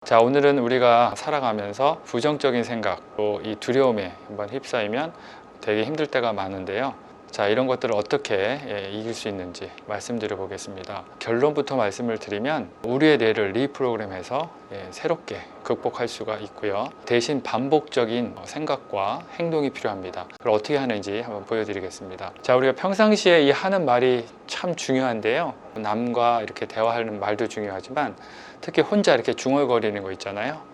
자, 오늘은 우리가 살아가면서 부정적인 생각, 또 이 두려움에 한번 휩싸이면 되게 힘들 때가 많은데요. 자, 이런 것들을 어떻게 이길 수 있는지 말씀드려 보겠습니다. 결론부터 말씀을 드리면 우리의 뇌를 리프로그램해서 새롭게 극복할 수가 있고요. 대신 반복적인 생각과 행동이 필요합니다. 그걸 어떻게 하는지 한번 보여드리겠습니다. 자, 우리가 평상시에 이 하는 말이 참 중요한데요. 남과 이렇게 대화하는 말도 중요하지만 특히 혼자 이렇게 중얼거리는 거 있잖아요.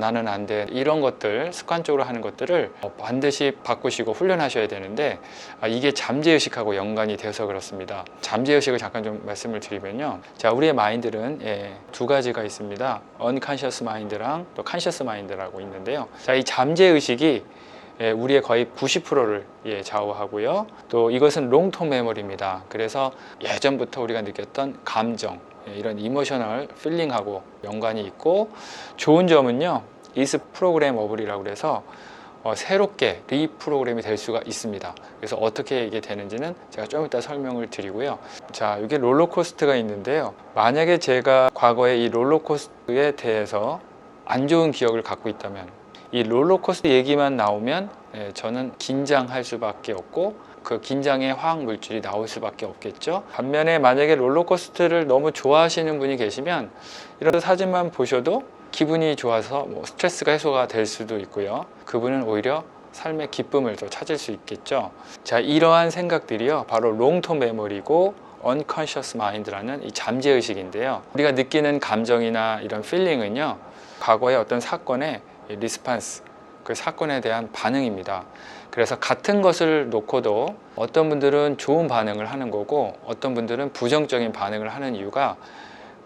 나는 안 돼. 이런 것들, 습관적으로 하는 것들을 반드시 바꾸시고 훈련하셔야 되는데 이게 잠재의식하고 연관이 되어서 그렇습니다. 잠재의식을 잠깐 좀 말씀을 드리면요. 자, 우리의 마인드는 두 가지가 있습니다. unconscious mind랑 또 conscious mind라고 있는데요. 자, 이 잠재의식이 우리의 거의 90%를 좌우하고요. 또 이것은 롱텀 메모리입니다. 그래서 예전부터 우리가 느꼈던 감정, 이런 이모셔널 필링하고 연관이 있고, 좋은 점은요, is programmable이라고 그래서 새롭게 리프로그램이 될 수가 있습니다. 그래서 어떻게 이게 되는지는 제가 좀 이따 설명을 드리고요. 자, 이게 롤러코스터가 있는데요. 만약에 제가 과거에 이 롤러코스터에 대해서 안 좋은 기억을 갖고 있다면, 이 롤러코스터 얘기만 나오면 저는 긴장할 수밖에 없고 그 긴장의 화학 물질이 나올 수밖에 없겠죠. 반면에 만약에 롤러코스터를 너무 좋아하시는 분이 계시면 이런 사진만 보셔도 기분이 좋아서 스트레스가 해소가 될 수도 있고요. 그분은 오히려 삶의 기쁨을 더 찾을 수 있겠죠. 자, 이러한 생각들이요, 바로 롱텀 메모리고 unconscious mind라는 이 잠재의식인데요. 우리가 느끼는 감정이나 이런 필링은요, 과거의 어떤 사건의 리스판스, 그 사건에 대한 반응입니다. 그래서 같은 것을 놓고도 어떤 분들은 좋은 반응을 하는 거고 어떤 분들은 부정적인 반응을 하는 이유가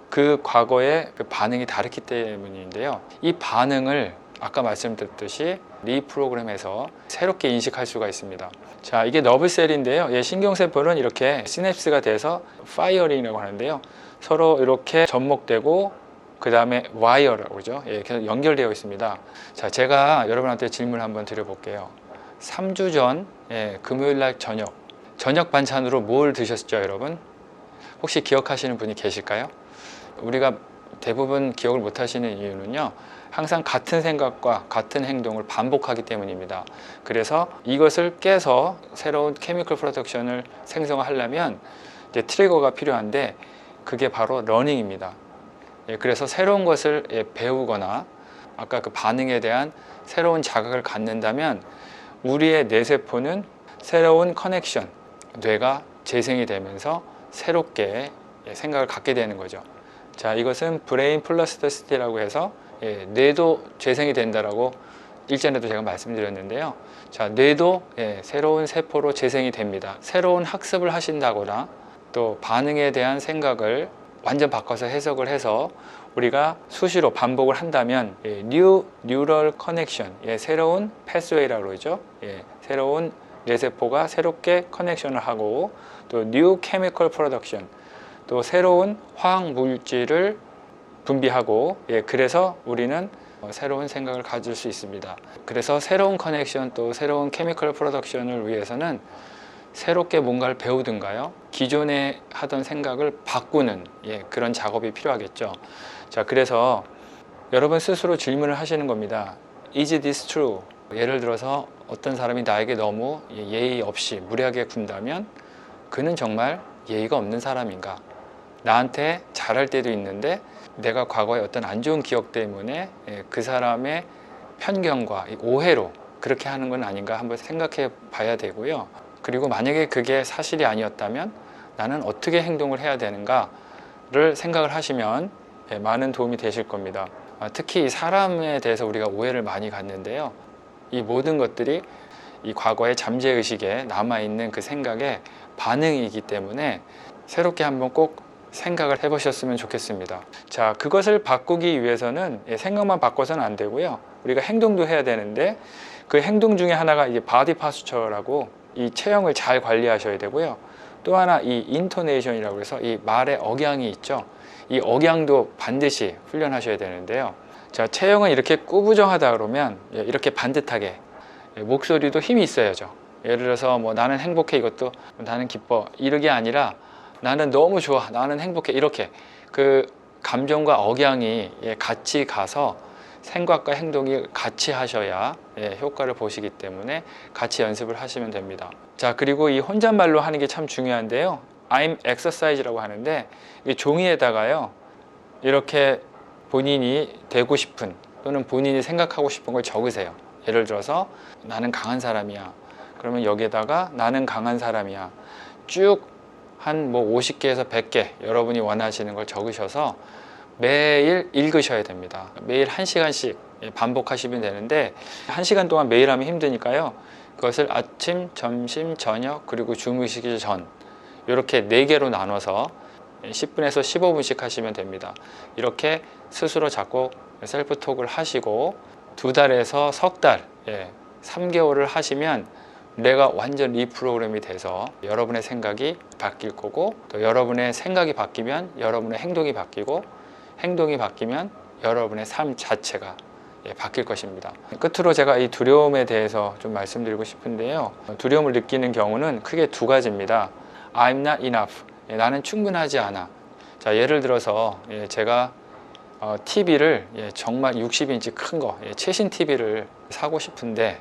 그 과거의 그 반응이 다르기 때문인데요. 이 반응을 아까 말씀드렸듯이 리프로그램해서 새롭게 인식할 수가 있습니다. 자, 이게 너브셀인데요. 신경세포는 이렇게 시냅스가 돼서 파이어링이라고 하는데요. 서로 이렇게 접목되고 그 다음에 와이어라고 그러죠. 계속 연결되어 있습니다. 자, 제가 여러분한테 질문을 한번 드려볼게요. 3주 전 금요일날 저녁 반찬으로 뭘 드셨죠, 여러분? 혹시 기억하시는 분이 계실까요? 우리가 대부분 기억을 못 하시는 이유는요, 항상 같은 생각과 같은 행동을 반복하기 때문입니다. 그래서 이것을 깨서 새로운 케미컬 프로덕션을 생성하려면 이제 트리거가 필요한데 그게 바로 러닝입니다. 그래서 새로운 것을 배우거나 아까 그 반응에 대한 새로운 자극을 갖는다면 우리의 뇌세포는 새로운 커넥션, 뇌가 재생이 되면서 새롭게 생각을 갖게 되는 거죠. 자, 이것은 브레인 플라스티시티라고 해서 뇌도 재생이 된다라고 일전에도 제가 말씀드렸는데요. 자, 뇌도 새로운 세포로 재생이 됩니다. 새로운 학습을 하신다거나 또 반응에 대한 생각을 완전 바꿔서 해석을 해서 우리가 수시로 반복을 한다면 뉴럴 커넥션, 새로운 패스웨이라고 그러죠. 새로운 뇌세포가 새롭게 커넥션을 하고 또 뉴 케미컬 프로덕션, 또 새로운 화학 물질을 분비하고 그래서 우리는 새로운 생각을 가질 수 있습니다. 그래서 새로운 커넥션 또 새로운 케미컬 프로덕션을 위해서는 새롭게 뭔가를 배우든가요, 기존에 하던 생각을 바꾸는 그런 작업이 필요하겠죠. 자, 그래서 여러분 스스로 질문을 하시는 겁니다. Is this true? 예를 들어서 어떤 사람이 나에게 너무 예의 없이 무례하게 군다면 그는 정말 예의가 없는 사람인가? 나한테 잘할 때도 있는데 내가 과거에 어떤 안 좋은 기억 때문에 그 사람의 편견과 오해로 그렇게 하는 건 아닌가 한번 생각해 봐야 되고요. 그리고 만약에 그게 사실이 아니었다면 나는 어떻게 행동을 해야 되는가를 생각을 하시면 많은 도움이 되실 겁니다. 특히 사람에 대해서 우리가 오해를 많이 갖는데요. 이 모든 것들이 이 과거의 잠재의식에 남아있는 그 생각의 반응이기 때문에 새롭게 한번 꼭 생각을 해보셨으면 좋겠습니다. 자, 그것을 바꾸기 위해서는 생각만 바꿔서는 안 되고요. 우리가 행동도 해야 되는데 그 행동 중에 하나가 이제 바디 파스처라고 이 체형을 잘 관리하셔야 되고요. 또 하나 이 인토네이션이라고 해서 이 말의 억양이 있죠. 이 억양도 반드시 훈련하셔야 되는데요. 자, 체형은 이렇게 꾸부정하다 그러면 이렇게 반듯하게, 목소리도 힘이 있어야죠. 예를 들어서 나는 행복해, 이것도 나는 기뻐, 이러게 아니라 나는 너무 좋아, 나는 행복해, 이렇게 그 감정과 억양이 같이 가서 생각과 행동이 같이 하셔야 효과를 보시기 때문에 같이 연습을 하시면 됩니다. 자, 그리고 이 혼잣말로 하는 게 참 중요한데요. I'm exercise라고 하는데 이 종이에다가요 이렇게 본인이 되고 싶은 또는 본인이 생각하고 싶은 걸 적으세요. 예를 들어서 나는 강한 사람이야. 그러면 여기에다가 나는 강한 사람이야 쭉 한 뭐 50개에서 100개 여러분이 원하시는 걸 적으셔서 매일 읽으셔야 됩니다. 매일 1시간씩 반복하시면 되는데 1시간 동안 매일 하면 힘드니까요. 그것을 아침, 점심, 저녁 그리고 주무시기 전 이렇게 4개로 나눠서 10분에서 15분씩 하시면 됩니다. 이렇게 스스로 자꾸 셀프톡을 하시고 2달에서 석 달, 3개월을 하시면 뇌가 완전 리프로그램이 돼서 여러분의 생각이 바뀔 거고 또 여러분의 생각이 바뀌면 여러분의 행동이 바뀌고 행동이 바뀌면 여러분의 삶 자체가 바뀔 것입니다. 끝으로 제가 이 두려움에 대해서 좀 말씀드리고 싶은데요. 두려움을 느끼는 경우는 크게 2가지입니다. I'm not enough. 나는 충분하지 않아. 자, 예를 들어서 제가 TV를 정말 60인치 큰 거, 최신 TV를 사고 싶은데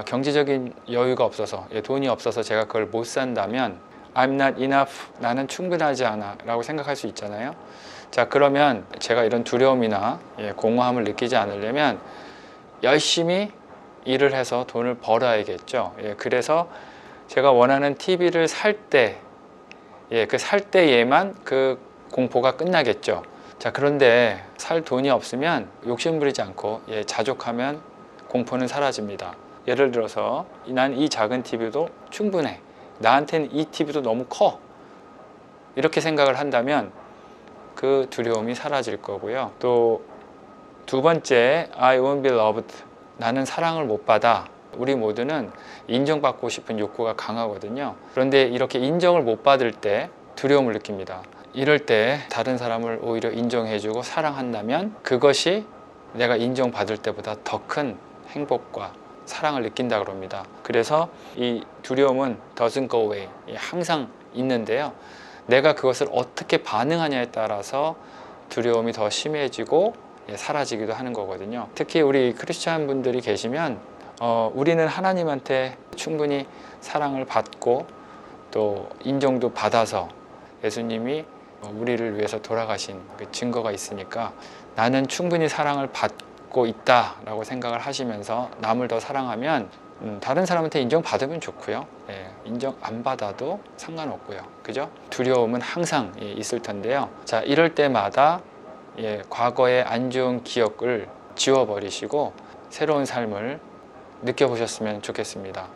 경제적인 여유가 없어서 돈이 없어서 제가 그걸 못 산다면 I'm not enough. 나는 충분하지 않아 라고 생각할 수 있잖아요. 자, 그러면 제가 이런 두려움이나 공허함을 느끼지 않으려면 열심히 일을 해서 돈을 벌어야겠죠. 그래서 제가 원하는 TV를 살 때, 그 살 때에만 그 공포가 끝나겠죠. 자, 그런데 살 돈이 없으면 욕심부리지 않고 자족하면 공포는 사라집니다. 예를 들어서 난 이 작은 TV도 충분해. 나한테는 이 TV도 너무 커. 이렇게 생각을 한다면 그 두려움이 사라질 거고요. 또 2번째, I won't be loved. 나는 사랑을 못 받아. 우리 모두는 인정받고 싶은 욕구가 강하거든요. 그런데 이렇게 인정을 못 받을 때 두려움을 느낍니다. 이럴 때 다른 사람을 오히려 인정해주고 사랑한다면 그것이 내가 인정받을 때보다 더 큰 행복과 사랑을 느낀다고 합니다. 그래서 이 두려움은 doesn't go away. 항상 있는데요. 내가 그것을 어떻게 반응하냐에 따라서 두려움이 더 심해지고 사라지기도 하는 거거든요. 특히 우리 크리스찬 분들이 계시면 우리는 하나님한테 충분히 사랑을 받고 또 인정도 받아서 예수님이 우리를 위해서 돌아가신 그 증거가 있으니까 나는 충분히 사랑을 받고 있다라고 생각을 하시면서 남을 더 사랑하면 다른 사람한테 인정받으면 좋고요. 인정 안 받아도 상관없고요. 그죠? 두려움은 항상 있을 텐데요. 자, 이럴 때마다 과거의 안 좋은 기억을 지워버리시고 새로운 삶을 느껴보셨으면 좋겠습니다.